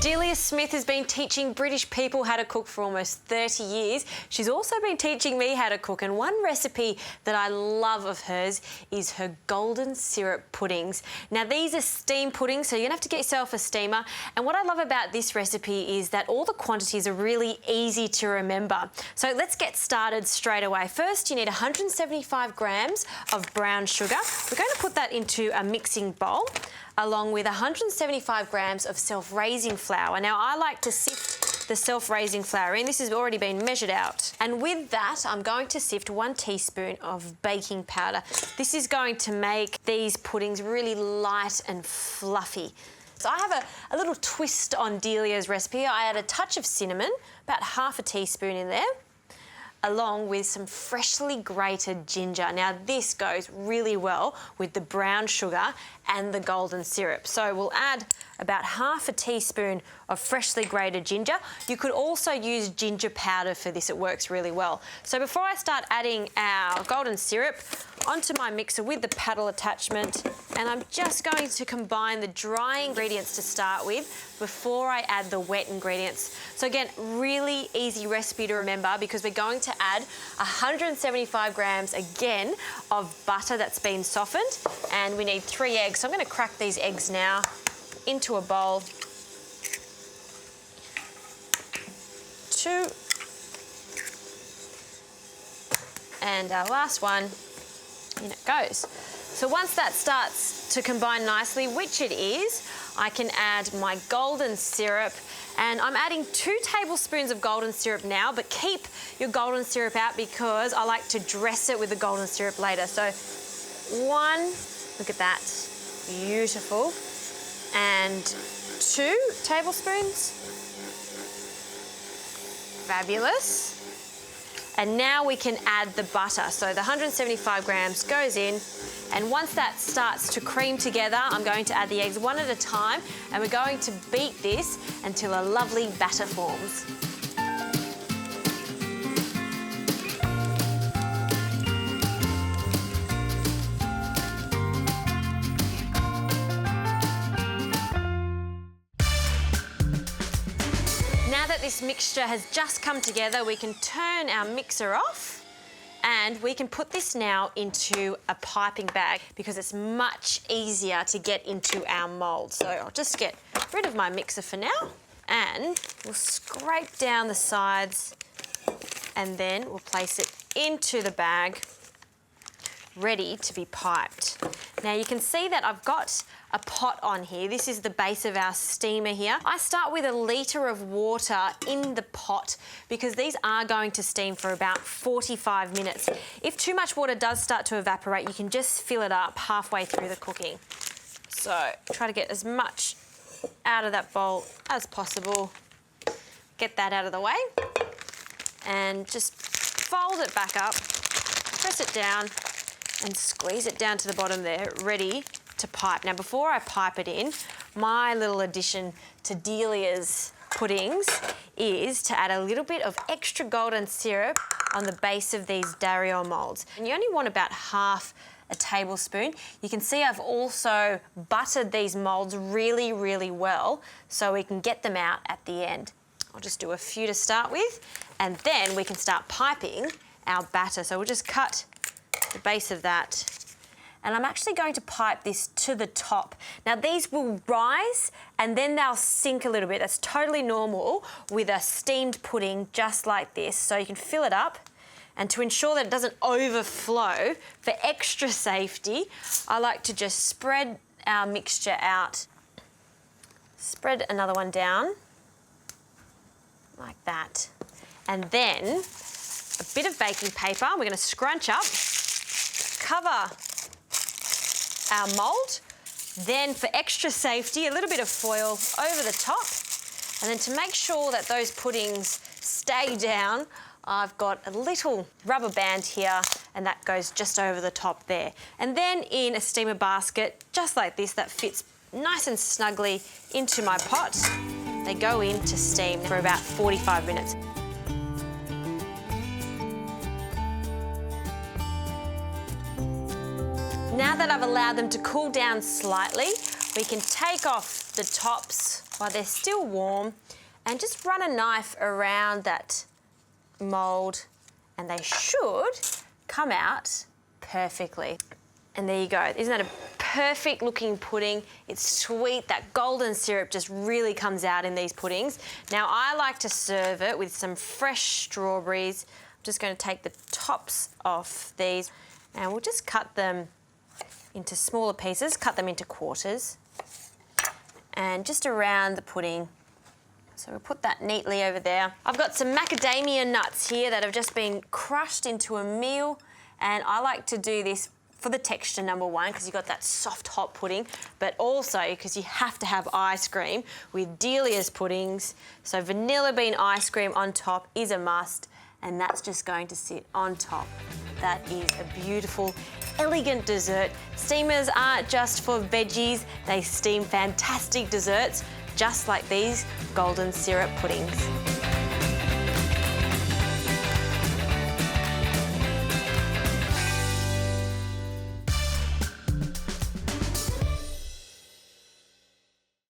Delia Smith has been teaching British people how to cook for almost 30 years. She's also been teaching me how to cook, and one recipe that I love of hers is her golden syrup puddings. Now, these are steam puddings, so you're gonna have to get yourself a steamer. And what I love about this recipe is that all the quantities are really easy to remember. So let's get started straight away. First, you need 175 grams of brown sugar. We're going to put that into a mixing bowl, along with 175 grams of self-raising flour. Now, I like to sift the self-raising flour in. This has already been measured out. And with that, I'm going to sift 1 teaspoon of baking powder. This is going to make these puddings really light and fluffy. So I have a little twist on Delia's recipe. I add a touch of cinnamon, about half a teaspoon in there, along with some freshly grated ginger. Now, this goes really well with the brown sugar and the golden syrup. So we'll add about half a teaspoon of freshly grated ginger. You could also use ginger powder for this. It works really well. So before I start adding our golden syrup onto my mixer with the paddle attachment, and I'm just going to combine the dry ingredients to start with before I add the wet ingredients. So again, really easy recipe to remember because we're going to add 175 grams again of butter that's been softened, and we need 3 eggs. So I'm going to crack these eggs now into a bowl. 2. And our last one, in it goes. So once that starts to combine nicely, which it is, I can add my golden syrup, and I'm adding 2 tablespoons of golden syrup now, but keep your golden syrup out because I like to dress it with the golden syrup later. So 1, look at that, beautiful, and 2 tablespoons, fabulous. And now we can add the butter. So the 175 grams goes in, and once that starts to cream together, I'm going to add the eggs one at a time, and we're going to beat this until a lovely batter forms. Now that this mixture has just come together, we can turn our mixer off and we can put this now into a piping bag because it's much easier to get into our mould. So I'll just get rid of my mixer for now, and we'll scrape down the sides, and then we'll place it into the bag, ready to be piped. Now you can see that I've got a pot on here. This is the base of our steamer here. I start with 1 litre of water in the pot because these are going to steam for about 45 minutes. If too much water does start to evaporate, you can just fill it up halfway through the cooking. So try to get as much out of that bowl as possible. Get that out of the way and just fold it back up, press it down, and squeeze it down to the bottom there, ready to pipe. Now, before I pipe it in, my little addition to Delia's puddings is to add a little bit of extra golden syrup on the base of these Dario moulds. And you only want about half a tablespoon. You can see I've also buttered these moulds really, really well so we can get them out at the end. I'll just do a few to start with, and then we can start piping our batter. So we'll just cut the base of that, and I'm actually going to pipe this to the top. Now, these will rise and then they'll sink a little bit. That's totally normal with a steamed pudding just like this. So you can fill it up, and to ensure that it doesn't overflow, for extra safety, I like to just spread our mixture out. Spread another one down like that, and then a bit of baking paper. We're going to scrunch up, cover our mould, then for extra safety, a little bit of foil over the top, and then to make sure that those puddings stay down, I've got a little rubber band here, and that goes just over the top there. And then in a steamer basket, just like this, that fits nice and snugly into my pot, they go in to steam for about 45 minutes. Now that I've allowed them to cool down slightly, We can take off the tops while they're still warm and just run a knife around that mould, and they should come out perfectly. And there you go. Isn't that a perfect looking pudding? It's sweet. That golden syrup just really comes out in these puddings. Now I like to serve it with some fresh strawberries. I'm just going to take the tops off these and we'll just cut them into smaller pieces, cut them into quarters and just around the pudding. So we'll put that neatly over there. I've got some macadamia nuts here that have just been crushed into a meal, and I like to do this for the texture, number one, because you've got that soft, hot pudding, but also because you have to have ice cream with Delia's puddings. So vanilla bean ice cream on top is a must, and that's just going to sit on top. That is a beautiful, elegant dessert. Steamers aren't just for veggies, they steam fantastic desserts, just like these golden syrup puddings.